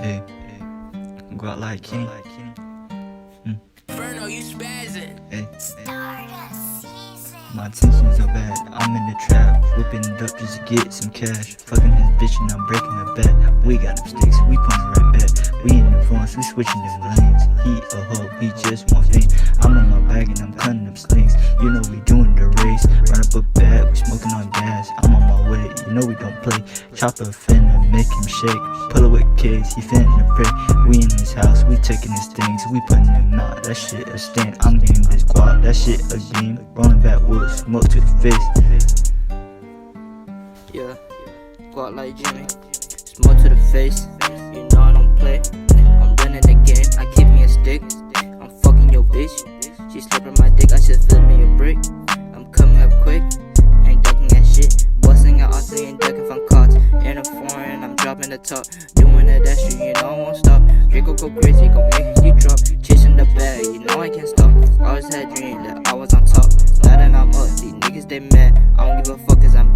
Hey, go out like Kenny. Ferno, you spazzing. Hey, my intentions are bad. I'm in the trap, whipping it up just to get some cash. Fucking this bitch and I'm breaking her back. We got them sticks, we putting right back. We in the phones, we switching them lanes. He a hoe, he just want fame. I'm on my bag and I'm cutting them slings. You know we doing the race. Run up a bag, we smoking on gas. I'm on my way, you know we don't play. Chopper finna make him shake. Pull up with kids, he finna pray. We in his house, we taking his things. We putting him out, that shit a stand. I'm getting this guap, that shit a game. Rolling backwoods, smoke to the face. Yeah, go out like Jimmy, smoke to the face. You know I don't play. I'm running the game, I keep me a stick. I'm fucking your bitch, she slipping my dick. I should fill me a brick. I'm coming up quick, ain't ducking that shit. Busting out all ain't ducking from cards. In a foreign, I'm dropping the top. Doing that shit, you know I won't stop. Draco go crazy, gon' make you drop. Chasing the bag, you know I can't stop. Always had dreams that I was on top. Now that I'm up, these niggas they mad. I don't give a fuck cause I'm